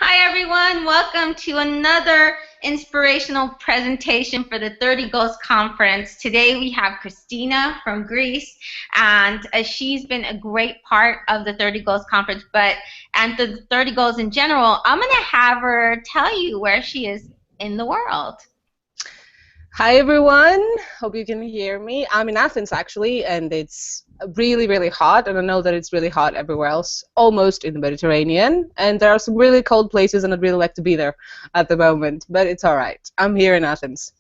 Hi everyone, welcome to another inspirational presentation for the 30 Goals Conference. Today we have Christina from Greece, and she's been a great part of the 30 Goals Conference, and the 30 Goals in general. I'm going to have her tell you where she is in the world. Hi everyone, hope you can hear me. I'm in Athens actually, and it's really, really hot, and I know that it's really hot everywhere else, almost in the Mediterranean, and there are some really cold places, and I'd really like to be there at the moment, but it's alright. I'm here in Athens.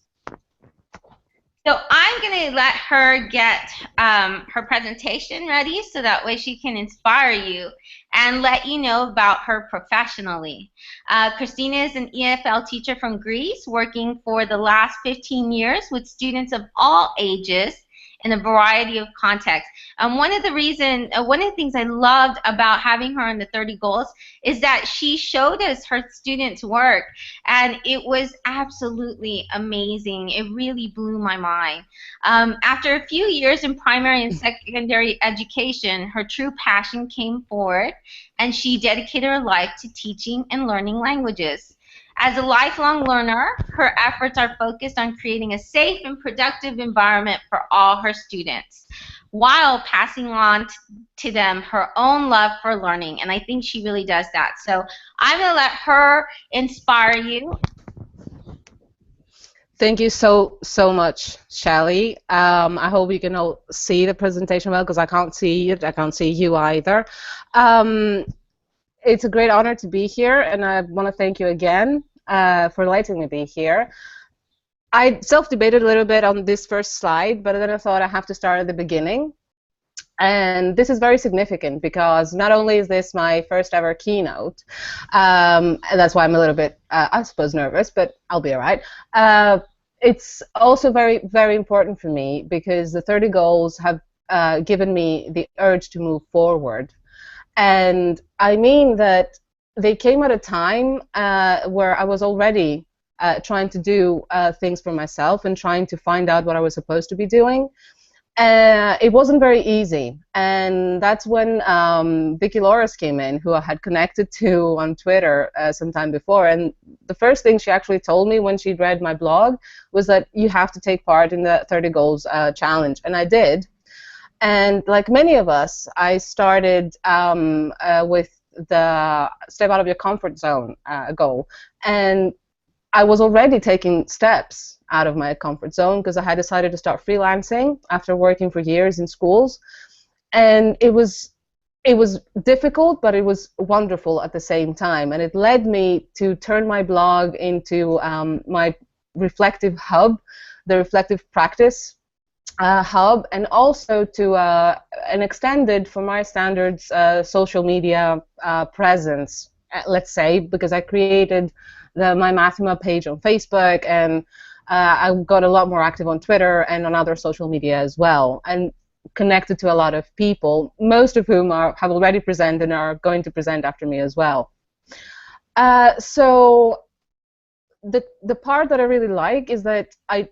So I'm going to let her get her presentation ready so that way she can inspire you and let you know about her professionally. Christina is an EFL teacher from Greece, working for the last 15 years with students of all ages in a variety of contexts. One of the things I loved about having her on the 30 Goals is that she showed us her students' work, and it was absolutely amazing. It really blew my mind. After a few years in primary and secondary education, her true passion came forward, and she dedicated her life to teaching and learning languages. As a lifelong learner, her efforts are focused on creating a safe and productive environment for all her students, while passing on to them her own love for learning. And I think she really does that. So I'm going to let her inspire you. Thank you so much, Shelly. I hope you can all see the presentation well, because I can't see it. I can't see you either. It's a great honor to be here, and I want to thank you again for letting me be here. I self-debated a little bit on this first slide, but then I thought I have to start at the beginning. And this is very significant because not only is this my first ever keynote, and that's why I'm a little bit, I suppose, nervous, but I'll be all right. It's also very, very important for me because the 30 goals have given me the urge to move forward. And I mean that they came at a time where I was already trying to do things for myself and trying to find out what I was supposed to be doing. It wasn't very easy, and that's when Vicky Loris came in, who I had connected to on Twitter some time before, and the first thing she actually told me when she'd read my blog was that you have to take part in the 30 Goals challenge, and I did. And like many of us, I started with the step out of your comfort zone goal, and I was already taking steps out of my comfort zone because I had decided to start freelancing after working for years in schools, and it was difficult, but it was wonderful at the same time, and it led me to turn my blog into my reflective hub, the reflective practice hub, and also to an extended, for my standards, social media presence, let's say, because I created my Mathema page on Facebook, and I got a lot more active on Twitter and on other social media as well, and connected to a lot of people, most of whom have already presented and are going to present after me as well. So the part that I really like is that I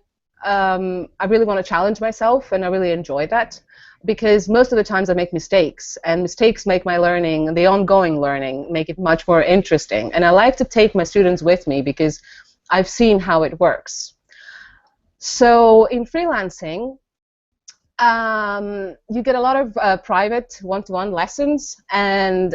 really want to challenge myself, and I really enjoy that, because most of the times I make mistakes, and mistakes make my learning, the ongoing learning, make it much more interesting. And I like to take my students with me because I've seen how it works. So in freelancing, you get a lot of private one-to-one lessons, and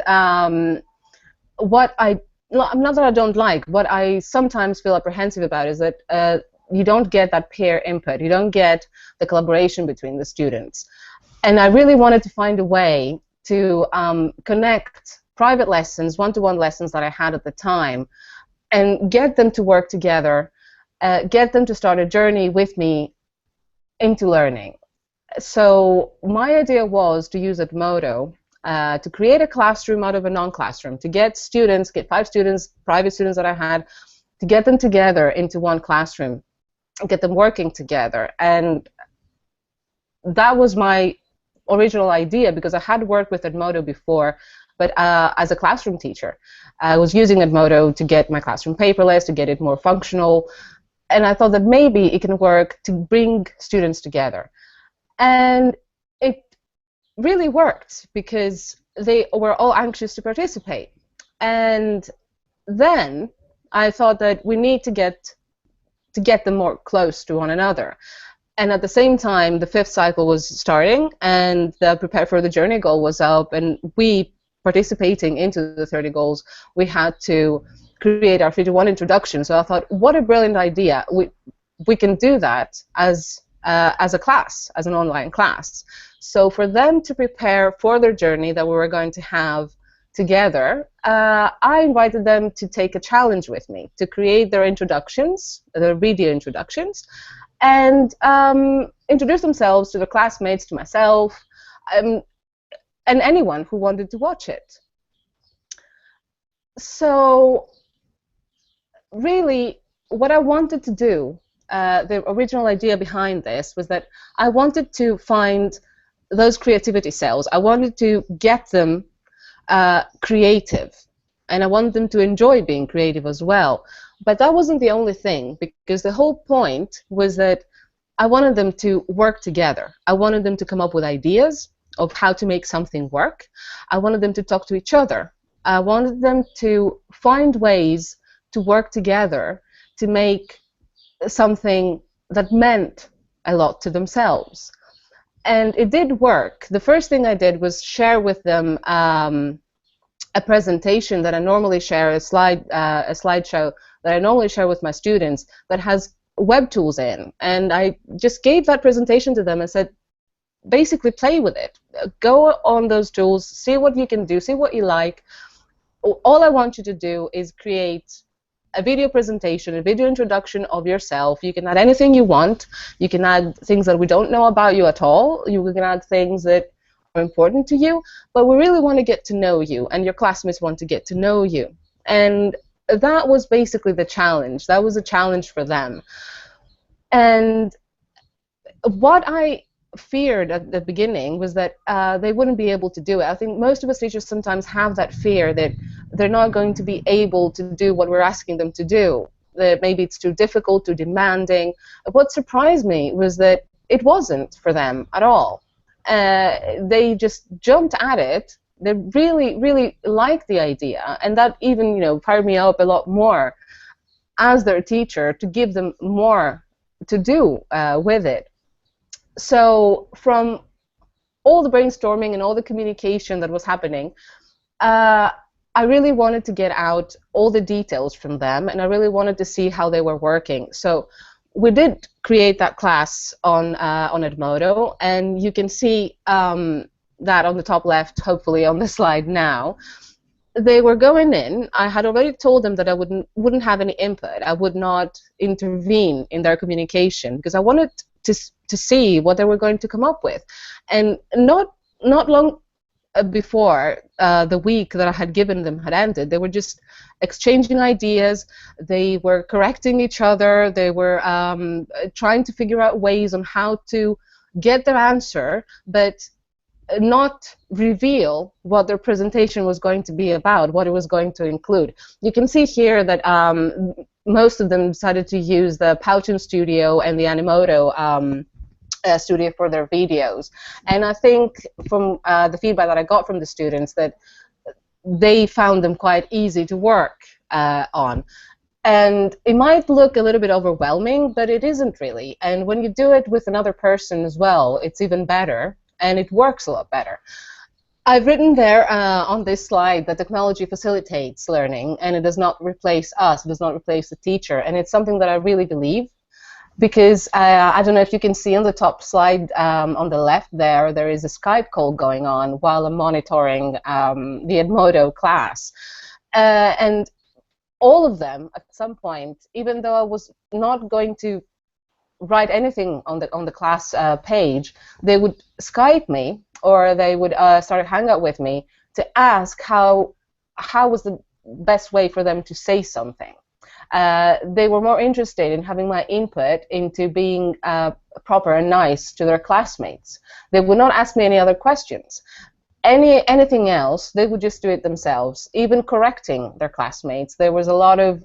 what not that I don't like, what I sometimes feel apprehensive about is that you don't get that peer input, you don't get the collaboration between the students. And I really wanted to find a way to connect private lessons, one-to-one lessons that I had at the time, and get them to work together, get them to start a journey with me into learning. So my idea was to use Edmodo to create a classroom out of a non-classroom, to get students, get 5 students, private students that I had, to get them together into one classroom, get them working together. And that was my original idea, because I had worked with Edmodo before, but as a classroom teacher. I was using Edmodo to get my classroom paperless, to get it more functional, and I thought that maybe it can work to bring students together. And it really worked, because they were all anxious to participate. And then I thought that we need to get them more close to one another. And at the same time, the 5th cycle was starting, and the Prepare for the Journey goal was up, and we, participating into the 30 goals, we had to create our 51 introduction. So I thought, what a brilliant idea. We can do that as a class, as an online class. So for them to prepare for their journey that we were going to have together, I invited them to take a challenge with me, to create their introductions, their video introductions, and introduce themselves to the classmates, to myself, and anyone who wanted to watch it. So really, what I wanted to do, the original idea behind this was that I wanted to find those creativity cells. I wanted to get them creative, and I wanted them to enjoy being creative as well. But that wasn't the only thing, because the whole point was that I wanted them to work together. I wanted them to come up with ideas of how to make something work. I wanted them to talk to each other. I wanted them to find ways to work together to make something that meant a lot to themselves. And it did work. The first thing I did was share with them a presentation that I normally share, a slideshow that I normally share with my students that has web tools in. And I just gave that presentation to them and said, basically play with it. Go on those tools, see what you can do, see what you like. All I want you to do is create a video presentation, a video introduction of yourself. You can add anything you want. You can add things that we don't know about you at all. You can add things that are important to you, but we really want to get to know you, and your classmates want to get to know you. And that was basically the challenge. That was a challenge for them. And what I feared at the beginning was that they wouldn't be able to do it. I think most of us teachers sometimes have that fear that they're not going to be able to do what we're asking them to do, that maybe it's too difficult, too demanding. What surprised me was that it wasn't for them at all. They just jumped at it. They really, really liked the idea, and that even, fired me up a lot more as their teacher to give them more to do with it. So from all the brainstorming and all the communication that was happening, I really wanted to get out all the details from them, and I really wanted to see how they were working. So we did create that class on Edmodo, and you can see that on the top left, hopefully on the slide now. They were going in. I had already told them that I wouldn't have any input. I would not intervene in their communication, because I wanted to see what they were going to come up with. And not long before the week that I had given them had ended, they were just exchanging ideas. They were correcting each other. They were trying to figure out ways on how to get their answer, but not reveal what their presentation was going to be about, what it was going to include. You can see here that most of them decided to use the Powtoon Studio and the Animoto studio for their videos. And I think from the feedback that I got from the students, that they found them quite easy to work on. And it might look a little bit overwhelming, but it isn't really. And when you do it with another person as well, it's even better, and it works a lot better. I've written there on this slide that technology facilitates learning, and it does not replace us, it does not replace the teacher. And it's something that I really believe, because I don't know if you can see on the top slide on the left there is a Skype call going on while I'm monitoring the Edmodo class. And all of them, at some point, even though I was not going to write anything on the class page, they would Skype me, or they would start a hangout with me to ask how was the best way for them to say something. They were more interested in having my input into being proper and nice to their classmates. They would not ask me any other questions. Anything else, they would just do it themselves, even correcting their classmates. There was a lot of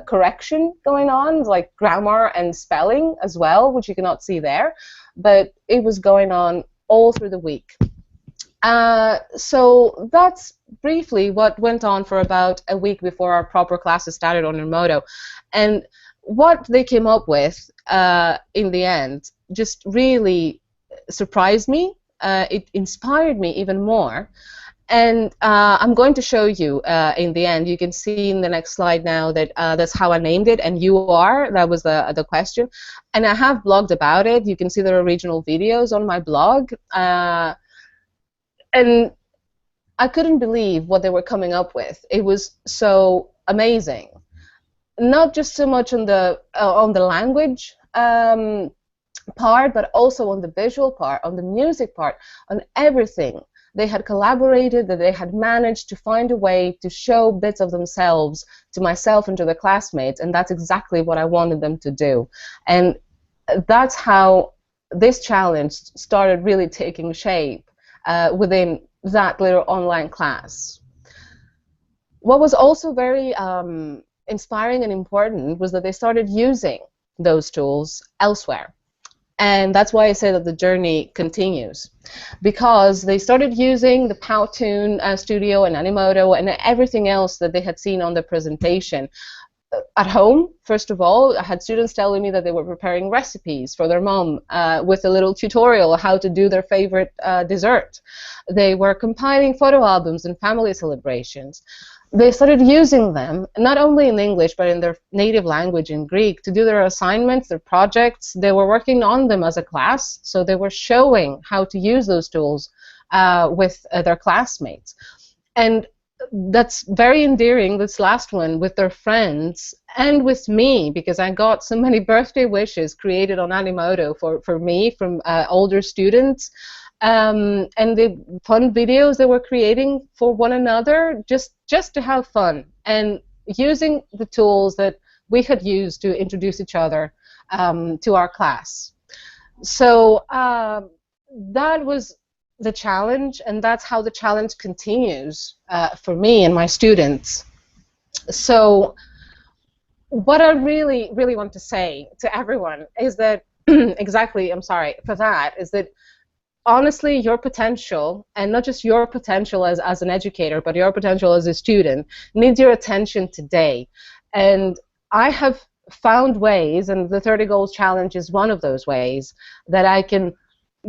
correction going on, like grammar and spelling as well, which you cannot see there, but it was going on all through the week. So that's briefly what went on for about a week before our proper classes started on Remoto. And what they came up with in the end just really surprised me. It inspired me even more. And I'm going to show you in the end. You can see in the next slide now that that's how I named it, and you are, that was the question. And I have blogged about it. You can see there are original videos on my blog. And I couldn't believe what they were coming up with. It was so amazing. Not just so much on the language part, but also on the visual part, on the music part, on everything. They had collaborated, that they had managed to find a way to show bits of themselves to myself and to the classmates, and that's exactly what I wanted them to do. And that's how this challenge started really taking shape within that little online class. What was also very inspiring and important was that they started using those tools elsewhere. And that's why I say that the journey continues, because they started using the Powtoon Studio and Animoto and everything else that they had seen on the presentation. At home, first of all, I had students telling me that they were preparing recipes for their mom with a little tutorial how to do their favorite dessert. They were compiling photo albums and family celebrations. They started using them, not only in English, but in their native language, in Greek, to do their assignments, their projects. They were working on them as a class, so they were showing how to use those tools with their classmates. And that's very endearing, this last one, with their friends and with me, because I got so many birthday wishes created on Animoto for me from older students. And the fun videos they were creating for one another, just to have fun, and using the tools that we had used to introduce each other to our class. So that was the challenge, and that's how the challenge continues for me and my students. So what I really, really want to say to everyone is that, exactly, I'm sorry for that, is that honestly, your potential, and not just your potential as an educator, but your potential as a student, needs your attention today. And I have found ways, and the 30 Goals Challenge is one of those ways, that I can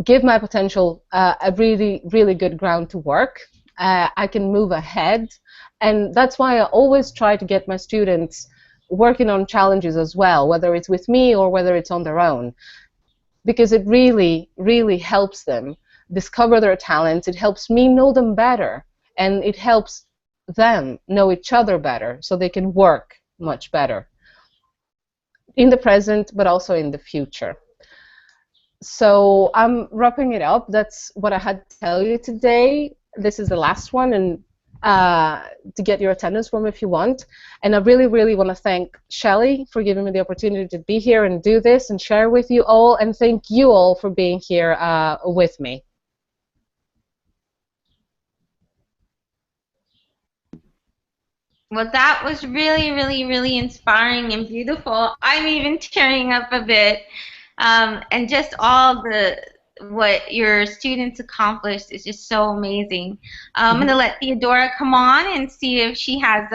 give my potential a really, really good ground to work. I can move ahead, and that's why I always try to get my students working on challenges as well, whether it's with me or whether it's on their own, because it really, really helps them discover their talents. It helps me know them better, and it helps them know each other better, so they can work much better in the present, but also in the future. So I'm wrapping it up. That's what I had to tell you today. This is the last one, and to get your attendance from if you want. And I really, really want to thank Shelley for giving me the opportunity to be here and do this and share with you all, and thank you all for being here with me. Well, that was really, really, really inspiring and beautiful. I'm even tearing up a bit. And just all what your students accomplished is just so amazing. I'm going to let Theodora come on and see if she has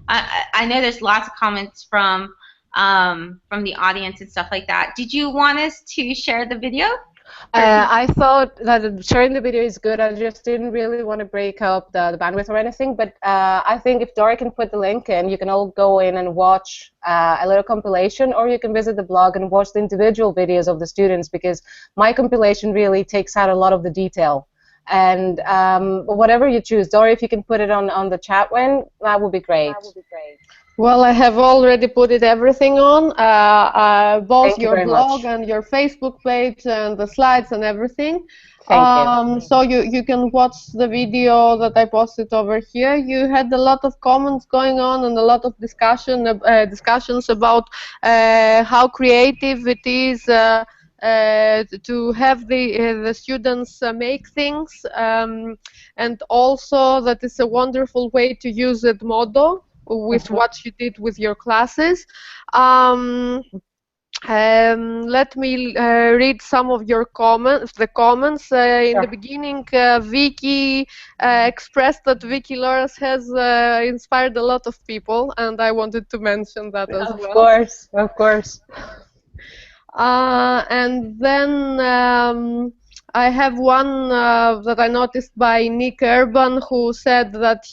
I know there's lots of comments from the audience and stuff like that. Did you want us to share the video? I thought that sharing the video is good. I just didn't really want to break up the bandwidth or anything, but I think if Dora can put the link in, you can all go in and watch a little compilation, or you can visit the blog and watch the individual videos of the students, because my compilation really takes out a lot of the detail. And whatever you choose, Dora, if you can put it on the chat when, that would be great. Well, I have already put everything on, both your blog and your Facebook page and the slides and everything. Thank you. So you can watch the video that I posted over here. You had a lot of comments going on and a lot of discussions about how creative it is to have the students make things, and also that it's a wonderful way to use Edmodo with what you did with your classes. Let me read some of your comments. The comments in the beginning, Vicky expressed that Vicky Loras has inspired a lot of people, and I wanted to mention that as Of well. course, of course. And then I have one that I noticed by Nick Urban, who said that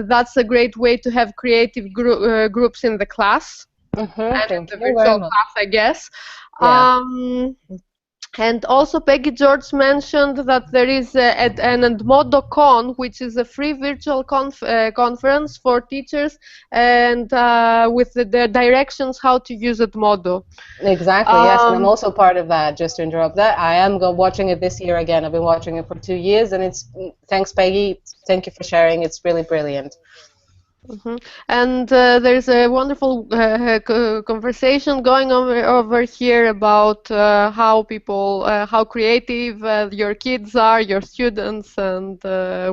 that's a great way to have creative groups in the class. And in Thank the you very virtual much. class, I guess. Yeah. And also Peggy George mentioned that there is an EndModoCon, which is a free virtual conference for teachers, and with the directions how to use Edmodo. Exactly, yes, and I'm also part of that. Just to interrupt that, I am watching it this year again. I've been watching it for 2 years, and it's thanks, Peggy. Thank you for sharing. It's really brilliant. And there's a wonderful conversation going on over here about how creative your kids are, your students, and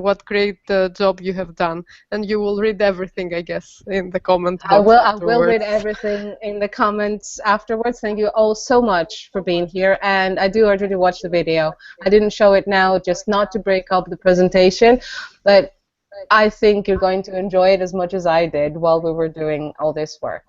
what great job you have done. And you will read everything, I guess, in the comment box I will read afterwards. everything in the comments afterwards. Thank you all so much for being here, and I do urge you to watch the video. I didn't show it now just not to break up the presentation, but I think you're going to enjoy it as much as I did while we were doing all this work.